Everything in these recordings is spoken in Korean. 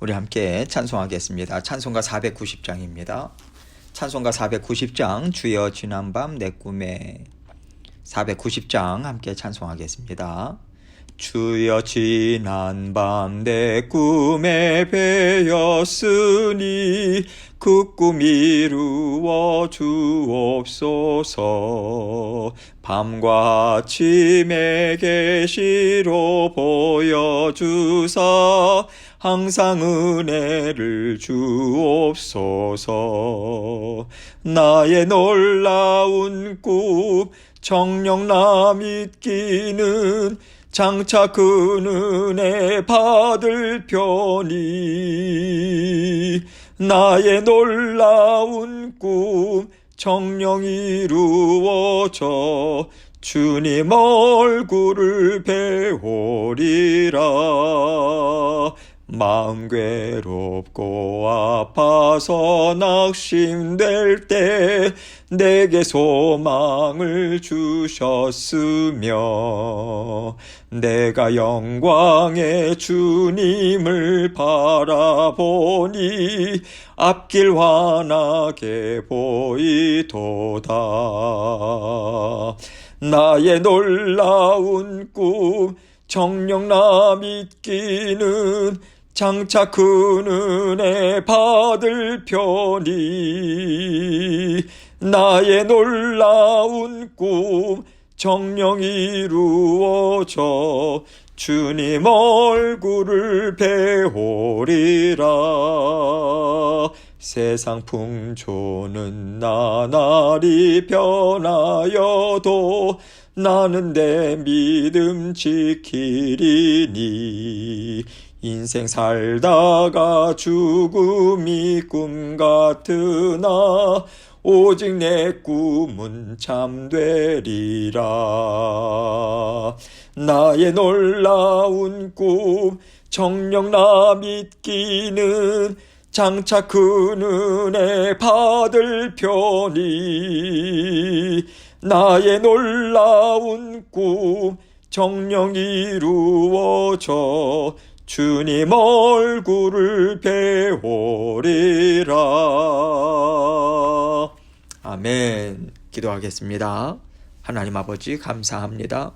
우리 함께 찬송하겠습니다. 찬송가 490장입니다. 찬송가 490장 주여 지난밤 내 꿈에 490장 함께 찬송하겠습니다. 주여 지난밤 내 꿈에 뵈었으니 그 꿈 이루어 주옵소서. 밤과 아침에 계시로 보여주사 항상 은혜를 주옵소서. 나의 놀라운 꿈 정녕 나 믿기는 장차 그 은혜 받을 편이. 나의 놀라운 꿈 정녕 이루어져 주님 얼굴을 배우리라. 마음 괴롭고 아파서 낙심될 때 내게 소망을 주셨으며 내가 영광의 주님을 바라보니 앞길 환하게 보이도다. 나의 놀라운 꿈 정녕 나 믿기는 장차 큰 은혜 받을 편이. 나의 놀라운 꿈 정녕 이루어져 주님 얼굴을 배우리라. 세상 풍조는 나날이 변하여도 나는 내 믿음 지키리니. 인생 살다가 죽음이 꿈 같으나 오직 내 꿈은 참되리라. 나의 놀라운 꿈 정녕 나 믿기는 장차 큰 은혜 받을 편이. 나의 놀라운 꿈 정녕 이루어져 주님 얼굴을 배우리라. 아멘. 기도하겠습니다. 하나님 아버지 감사합니다.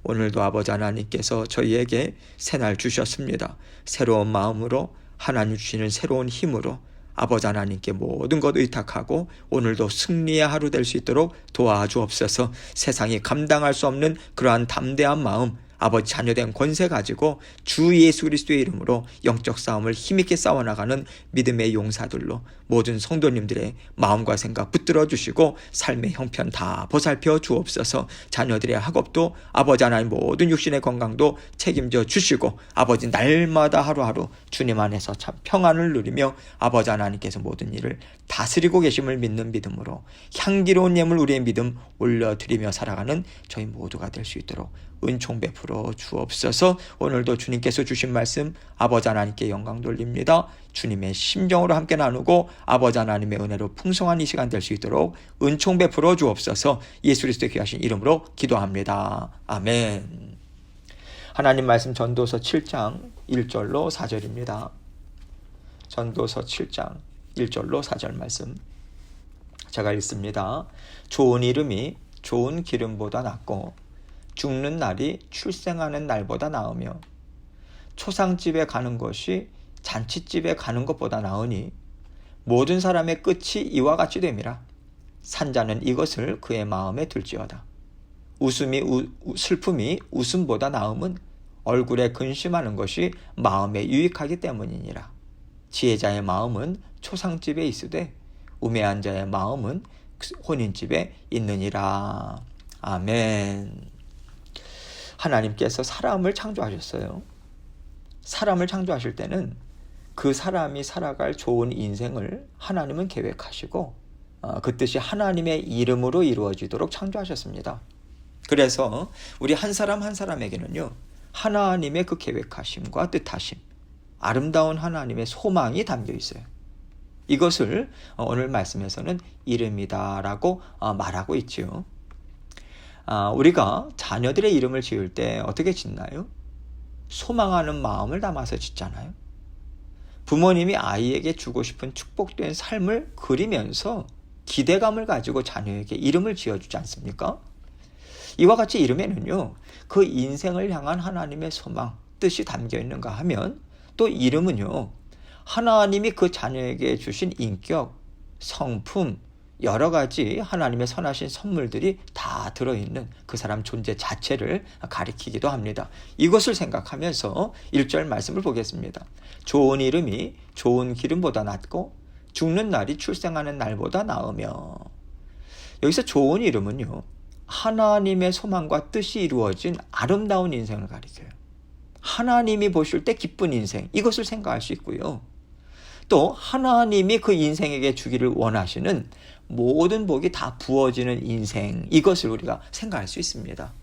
오늘도 아버지 하나님께서 저희에게 새날 주셨습니다. 새로운 마음으로 하나님 주시는 새로운 힘으로 아버지 하나님께 모든 것 의탁하고 오늘도 승리의 하루 될 수 있도록 도와주옵소서. 세상이 감당할 수 없는 그러한 담대한 마음, 아버지 자녀된 권세 가지고 주 예수 그리스도의 이름으로 영적 싸움을 힘있게 싸워나가는 믿음의 용사들로 모든 성도님들의 마음과 생각 붙들어 주시고 삶의 형편 다 보살펴 주옵소서. 자녀들의 학업도 아버지 하나님 모든 육신의 건강도 책임져 주시고 아버지 날마다 하루하루 주님 안에서 참 평안을 누리며 아버지 하나님께서 모든 일을 다스리고 계심을 믿는 믿음으로 향기로운 예물 우리의 믿음 올려드리며 살아가는 저희 모두가 될 수 있도록 은총 베풀어 주옵소서. 오늘도 주님께서 주신 말씀 아버지 하나님께 영광 돌립니다. 주님의 심정으로 함께 나누고 아버지 하나님의 은혜로 풍성한 이 시간 될 수 있도록 은총 베풀어 주옵소서. 예수 그리스도의 귀하신 이름으로 기도합니다. 아멘. 하나님 말씀 전도서 7장 1절로 4절입니다. 전도서 7장 1절로 4절 말씀 제가 읽습니다. 좋은 이름이 좋은 기름보다 낫고 죽는 날이 출생하는 날보다 나으며 초상집에 가는 것이 잔치집에 가는 것보다 나으니 모든 사람의 끝이 이와 같이 됨이라. 산자는 이것을 그의 마음에 들지어다. 슬픔이 웃음보다 나음은 얼굴에 근심하는 것이 마음에 유익하기 때문이니라. 지혜자의 마음은 초상집에 있으되 우매한 자의 마음은 혼인집에 있느니라. 아멘. 하나님께서 사람을 창조하셨어요. 사람을 창조하실 때는 그 사람이 살아갈 좋은 인생을 하나님은 계획하시고 그 뜻이 하나님의 이름으로 이루어지도록 창조하셨습니다. 그래서 우리 한 사람 한 사람에게는요, 하나님의 그 계획하심과 뜻하심, 아름다운 하나님의 소망이 담겨 있어요. 이것을 오늘 말씀에서는 이름이다라고 말하고 있지요. 우리가 자녀들의 이름을 지을 때 어떻게 짓나요? 소망하는 마음을 담아서 짓잖아요. 부모님이 아이에게 주고 싶은 축복된 삶을 그리면서 기대감을 가지고 자녀에게 이름을 지어주지 않습니까? 이와 같이 이름에는요, 그 인생을 향한 하나님의 소망, 뜻이 담겨 있는가 하면, 또 이름은요, 하나님이 그 자녀에게 주신 인격, 성품, 여러 가지 하나님의 선하신 선물들이 다 들어있는 그 사람 존재 자체를 가리키기도 합니다. 이것을 생각하면서 1절 말씀을 보겠습니다. 좋은 이름이 좋은 기름보다 낫고 죽는 날이 출생하는 날보다 나으며. 여기서 좋은 이름은요, 하나님의 소망과 뜻이 이루어진 아름다운 인생을 가리켜요. 하나님이 보실 때 기쁜 인생, 이것을 생각할 수 있고요. 또 하나님이 그 인생에게 주기를 원하시는 모든 복이 다 부어지는 인생, 이것을 우리가 생각할 수 있습니다.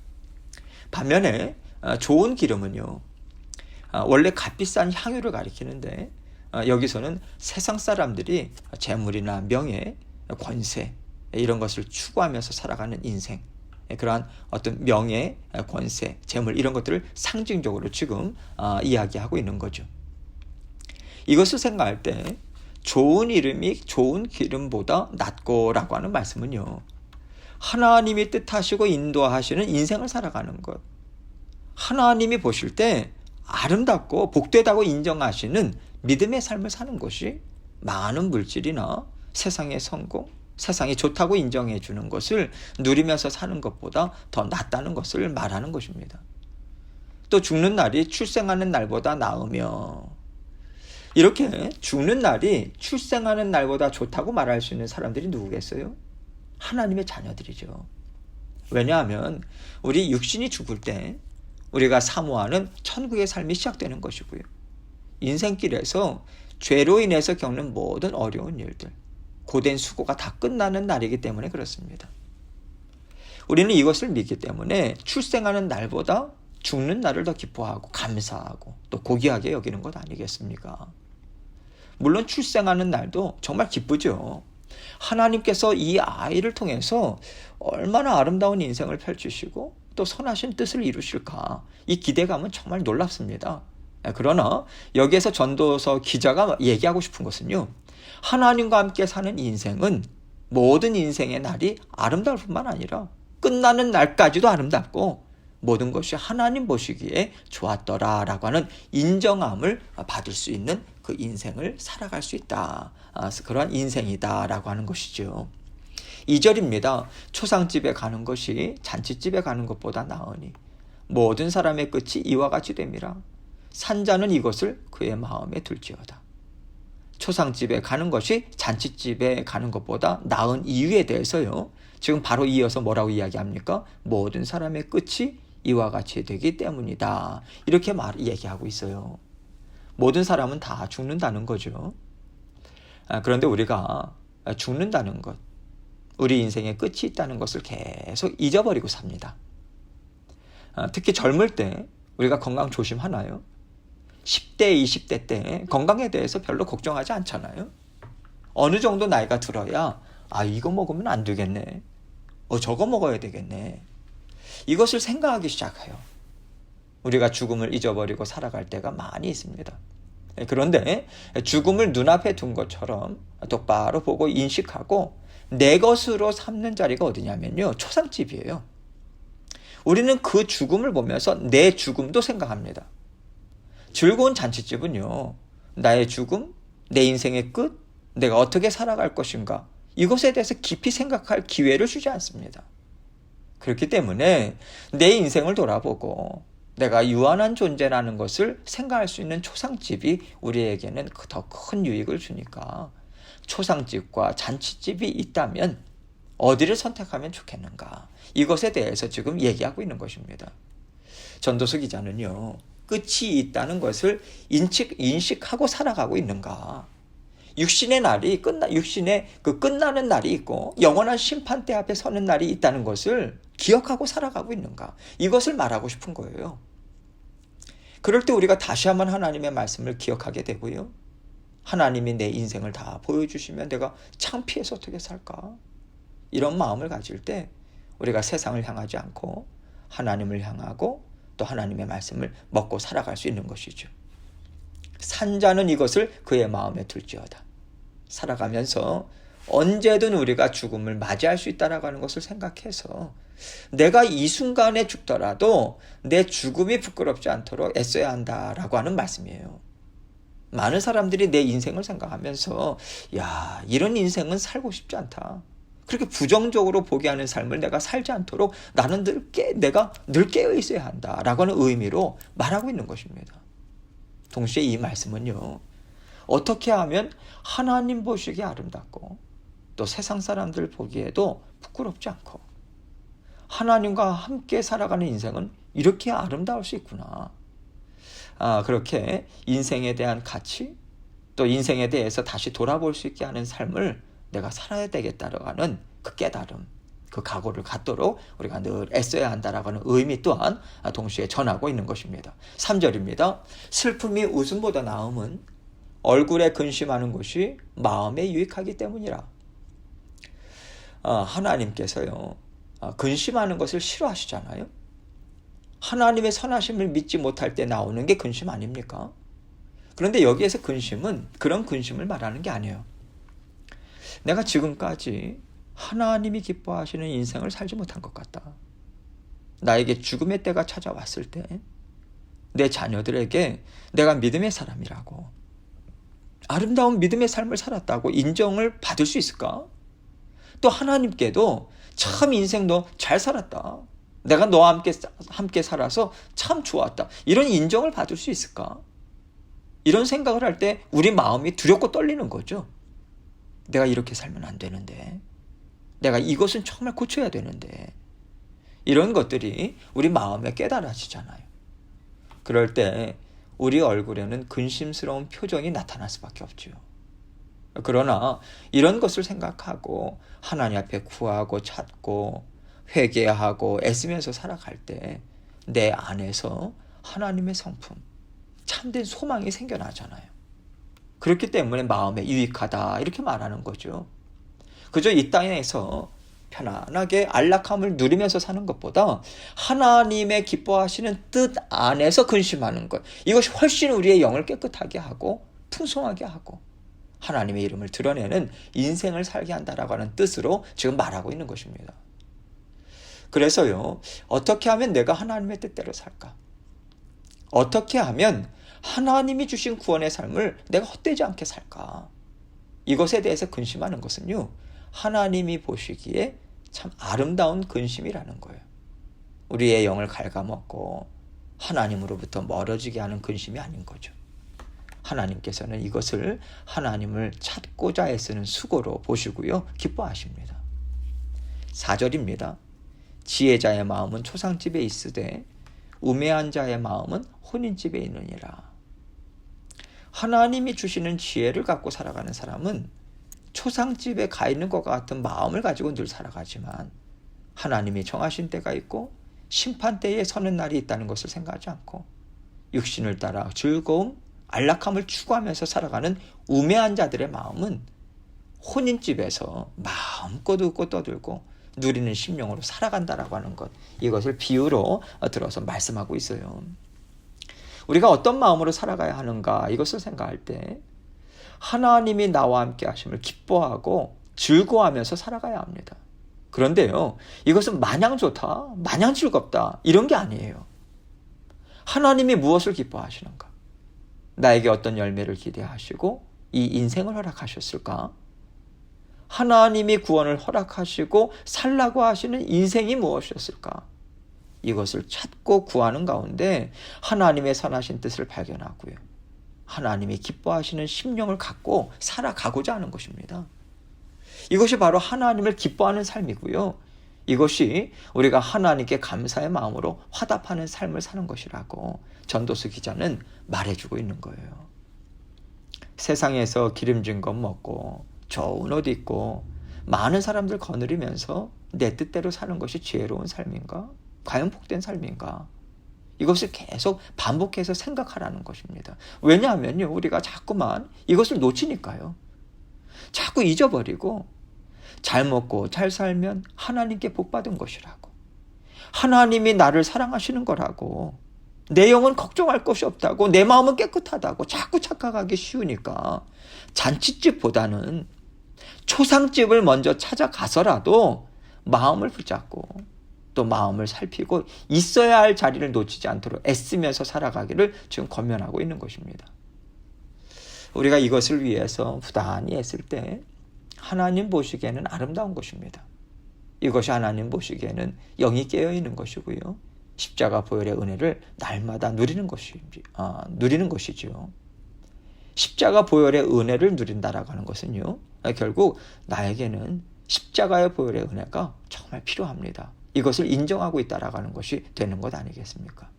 반면에 좋은 기름은요, 원래 값비싼 향유를 가리키는데, 여기서는 세상 사람들이 재물이나 명예, 권세 이런 것을 추구하면서 살아가는 인생, 그러한 어떤 명예, 권세, 재물 이런 것들을 상징적으로 지금 이야기하고 있는 거죠. 이것을 생각할 때 좋은 이름이 좋은 기름보다 낫고라고 하는 말씀은요, 하나님이 뜻하시고 인도하시는 인생을 살아가는 것, 하나님이 보실 때 아름답고 복되다고 인정하시는 믿음의 삶을 사는 것이 많은 물질이나 세상의 성공, 세상이 좋다고 인정해 주는 것을 누리면서 사는 것보다 더 낫다는 것을 말하는 것입니다. 또 죽는 날이 출생하는 날보다 나으며, 이렇게 죽는 날이 출생하는 날보다 좋다고 말할 수 있는 사람들이 누구겠어요? 하나님의 자녀들이죠. 왜냐하면 우리 육신이 죽을 때 우리가 사모하는 천국의 삶이 시작되는 것이고요. 인생길에서 죄로 인해서 겪는 모든 어려운 일들, 고된 수고가 다 끝나는 날이기 때문에 그렇습니다. 우리는 이것을 믿기 때문에 출생하는 날보다 죽는 날을 더 기뻐하고 감사하고 또 고귀하게 여기는 것 아니겠습니까? 물론 출생하는 날도 정말 기쁘죠. 하나님께서 이 아이를 통해서 얼마나 아름다운 인생을 펼치시고 또 선하신 뜻을 이루실까, 이 기대감은 정말 놀랍습니다. 그러나 여기에서 전도서 기자가 얘기하고 싶은 것은요, 하나님과 함께 사는 인생은 모든 인생의 날이 아름다울 뿐만 아니라 끝나는 날까지도 아름답고 모든 것이 하나님 보시기에 좋았더라라고 하는 인정함을 받을 수 있는 그 인생을 살아갈 수 있다. 그런 인생이다라고 하는 것이죠. 2절입니다. 초상집에 가는 것이 잔치집에 가는 것보다 나으니 모든 사람의 끝이 이와 같이 됨이라. 산자는 이것을 그의 마음에 둘지어다. 초상집에 가는 것이 잔치집에 가는 것보다 나은 이유에 대해서요, 지금 바로 이어서 뭐라고 이야기합니까? 모든 사람의 끝이 이와 같이 되기 때문이다. 이렇게 얘기하고 있어요. 모든 사람은 다 죽는다는 거죠. 그런데 우리가 죽는다는 것, 우리 인생의 끝이 있다는 것을 계속 잊어버리고 삽니다. 특히 젊을 때 우리가 건강 조심하나요? 10대, 20대 때 건강에 대해서 별로 걱정하지 않잖아요. 어느 정도 나이가 들어야 이거 먹으면 안 되겠네, 저거 먹어야 되겠네, 이것을 생각하기 시작해요. 우리가 죽음을 잊어버리고 살아갈 때가 많이 있습니다. 그런데 죽음을 눈앞에 둔 것처럼 똑바로 보고 인식하고 내 것으로 삼는 자리가 어디냐면요, 초상집이에요. 우리는 그 죽음을 보면서 내 죽음도 생각합니다. 즐거운 잔치집은요, 나의 죽음, 내 인생의 끝, 내가 어떻게 살아갈 것인가, 이것에 대해서 깊이 생각할 기회를 주지 않습니다. 그렇기 때문에 내 인생을 돌아보고 내가 유한한 존재라는 것을 생각할 수 있는 초상집이 우리에게는 더 큰 유익을 주니까 초상집과 잔치집이 있다면 어디를 선택하면 좋겠는가, 이것에 대해서 지금 얘기하고 있는 것입니다. 전도서 기자는요, 끝이 있다는 것을 인식하고 살아가고 있는가, 육신의 날이 육신의 그 끝나는 날이 있고 영원한 심판대 앞에 서는 날이 있다는 것을 기억하고 살아가고 있는가, 이것을 말하고 싶은 거예요. 그럴 때 우리가 다시 한번 하나님의 말씀을 기억하게 되고요, 하나님이 내 인생을 다 보여주시면 내가 창피해서 어떻게 살까, 이런 마음을 가질 때 우리가 세상을 향하지 않고 하나님을 향하고 또 하나님의 말씀을 먹고 살아갈 수 있는 것이죠. 산자는 이것을 그의 마음에 둘지어다. 살아가면서 언제든 우리가 죽음을 맞이할 수 있다라고 하는 것을 생각해서 내가 이 순간에 죽더라도 내 죽음이 부끄럽지 않도록 애써야 한다라고 하는 말씀이에요. 많은 사람들이 내 인생을 생각하면서 야, 이런 인생은 살고 싶지 않다. 그렇게 부정적으로 보게 하는 삶을 내가 살지 않도록 나는 내가 늘 깨어 있어야 한다라고 하는 의미로 말하고 있는 것입니다. 동시에 이 말씀은요, 어떻게 하면 하나님 보시기에 아름답고 또 세상 사람들 보기에도 부끄럽지 않고 하나님과 함께 살아가는 인생은 이렇게 아름다울 수 있구나. 그렇게 인생에 대한 가치, 또 인생에 대해서 다시 돌아볼 수 있게 하는 삶을 내가 살아야 되겠다라고 하는 그 깨달음, 그 각오를 갖도록 우리가 늘 애써야 한다라고 하는 의미 또한 동시에 전하고 있는 것입니다. 3절입니다. 슬픔이 웃음보다 나음은 얼굴에 근심하는 것이 마음에 유익하기 때문이라. 하나님께서요, 근심하는 것을 싫어하시잖아요. 하나님의 선하심을 믿지 못할 때 나오는 게 근심 아닙니까? 그런데 여기에서 근심은 그런 근심을 말하는 게 아니에요. 내가 지금까지 하나님이 기뻐하시는 인생을 살지 못한 것 같다. 나에게 죽음의 때가 찾아왔을 때 내 자녀들에게 내가 믿음의 사람이라고, 아름다운 믿음의 삶을 살았다고 인정을 받을 수 있을까? 또 하나님께도 참 인생 너 잘 살았다. 내가 너와 함께 살아서 참 좋았다. 이런 인정을 받을 수 있을까? 이런 생각을 할 때 우리 마음이 두렵고 떨리는 거죠. 내가 이렇게 살면 안 되는데. 내가 이것은 정말 고쳐야 되는데. 이런 것들이 우리 마음에 깨달아지잖아요. 그럴 때 우리 얼굴에는 근심스러운 표정이 나타날 수밖에 없죠. 그러나 이런 것을 생각하고 하나님 앞에 구하고 찾고 회개하고 애쓰면서 살아갈 때 내 안에서 하나님의 성품, 참된 소망이 생겨나잖아요. 그렇기 때문에 마음에 유익하다 이렇게 말하는 거죠. 그저 이 땅에서 편안하게 안락함을 누리면서 사는 것보다 하나님의 기뻐하시는 뜻 안에서 근심하는 것, 이것이 훨씬 우리의 영을 깨끗하게 하고 풍성하게 하고 하나님의 이름을 드러내는 인생을 살게 한다라고 하는 뜻으로 지금 말하고 있는 것입니다. 그래서요, 어떻게 하면 내가 하나님의 뜻대로 살까? 어떻게 하면 하나님이 주신 구원의 삶을 내가 헛되지 않게 살까? 이것에 대해서 근심하는 것은요, 하나님이 보시기에 참 아름다운 근심이라는 거예요. 우리의 영을 갉아먹고 하나님으로부터 멀어지게 하는 근심이 아닌 거죠. 하나님께서는 이것을 하나님을 찾고자 애쓰는 수고로 보시고요, 기뻐하십니다. 4절입니다. 지혜자의 마음은 초상집에 있으되 우매한 자의 마음은 혼인집에 있느니라. 하나님이 주시는 지혜를 갖고 살아가는 사람은 초상집에 가 있는 것과 같은 마음을 가지고 늘 살아가지만 하나님이 정하신 때가 있고 심판대에 서는 날이 있다는 것을 생각하지 않고 육신을 따라 즐거움, 안락함을 추구하면서 살아가는 우매한 자들의 마음은 혼인집에서 마음껏 웃고 떠들고 누리는 심령으로 살아간다라고 하는 것, 이것을 비유로 들어서 말씀하고 있어요. 우리가 어떤 마음으로 살아가야 하는가 이것을 생각할 때 하나님이 나와 함께 하심을 기뻐하고 즐거워하면서 살아가야 합니다. 그런데요, 이것은 마냥 좋다, 마냥 즐겁다 이런 게 아니에요. 하나님이 무엇을 기뻐하시는가? 나에게 어떤 열매를 기대하시고 이 인생을 허락하셨을까? 하나님이 구원을 허락하시고 살라고 하시는 인생이 무엇이었을까? 이것을 찾고 구하는 가운데 하나님의 선하신 뜻을 발견하고요, 하나님이 기뻐하시는 심령을 갖고 살아가고자 하는 것입니다. 이것이 바로 하나님을 기뻐하는 삶이고요, 이것이 우리가 하나님께 감사의 마음으로 화답하는 삶을 사는 것이라고 전도서 기자는 말해주고 있는 거예요. 세상에서 기름진 것 먹고 좋은 옷 입고 많은 사람들 거느리면서 내 뜻대로 사는 것이 지혜로운 삶인가? 과연 복된 삶인가? 이것을 계속 반복해서 생각하라는 것입니다. 왜냐하면요, 우리가 자꾸만 이것을 놓치니까요. 자꾸 잊어버리고 잘 먹고 잘 살면 하나님께 복받은 것이라고, 하나님이 나를 사랑하시는 거라고 내 영은 걱정할 것이 없다고, 내 마음은 깨끗하다고 자꾸 착각하기 쉬우니까 잔치집보다는 초상집을 먼저 찾아가서라도 마음을 붙잡고 또 마음을 살피고 있어야 할 자리를 놓치지 않도록 애쓰면서 살아가기를 지금 권면하고 있는 것입니다. 우리가 이것을 위해서 부단히 애쓸 때 하나님 보시기에는 아름다운 것입니다. 이것이 하나님 보시기에는 영이 깨어있는 것이고요. 십자가 보혈의 은혜를 날마다 누리는 것이지요. 십자가 보혈의 은혜를 누린다라고 하는 것은요, 결국 나에게는 십자가의 보혈의 은혜가 정말 필요합니다. 이것을 인정하고 있다라고 하는 것이 되는 것 아니겠습니까?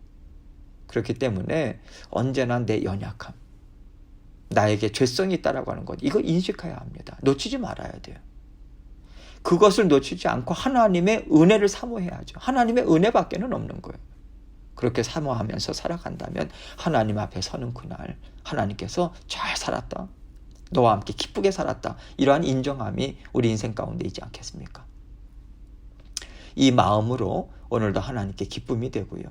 그렇기 때문에 언제나 내 연약함, 나에게 죄성이 있다라고 하는 것, 이거 인식해야 합니다. 놓치지 말아야 돼요. 그것을 놓치지 않고 하나님의 은혜를 사모해야죠. 하나님의 은혜밖에는 없는 거예요. 그렇게 사모하면서 살아간다면 하나님 앞에 서는 그날 하나님께서 잘 살았다, 너와 함께 기쁘게 살았다, 이러한 인정함이 우리 인생 가운데 있지 않겠습니까? 이 마음으로 오늘도 하나님께 기쁨이 되고요,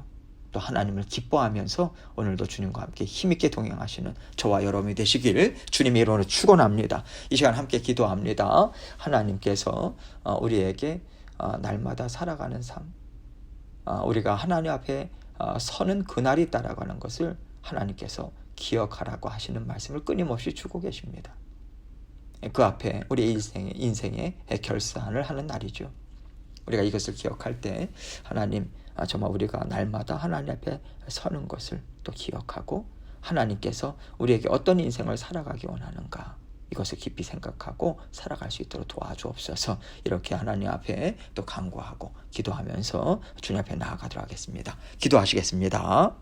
또 하나님을 기뻐하면서 오늘도 주님과 함께 힘있게 동행하시는 저와 여러분이 되시기를 주님의 이름으로 축원합니다. 이 시간 함께 기도합니다. 하나님께서 우리에게 날마다 살아가는 삶, 우리가 하나님 앞에 서는 그날이 있다라고 하는 것을 하나님께서 기억하라고 하시는 말씀을 끊임없이 주고 계십니다. 그 앞에 우리 인생의 결산을 하는 날이죠. 우리가 이것을 기억할 때 하나님, 정말 우리가 날마다 하나님 앞에 서는 것을 또 기억하고 하나님께서 우리에게 어떤 인생을 살아가기 원하는가, 이것을 깊이 생각하고 살아갈 수 있도록 도와주옵소서. 이렇게 하나님 앞에 또 간구하고 기도하면서 주님 앞에 나아가도록 하겠습니다. 기도하시겠습니다.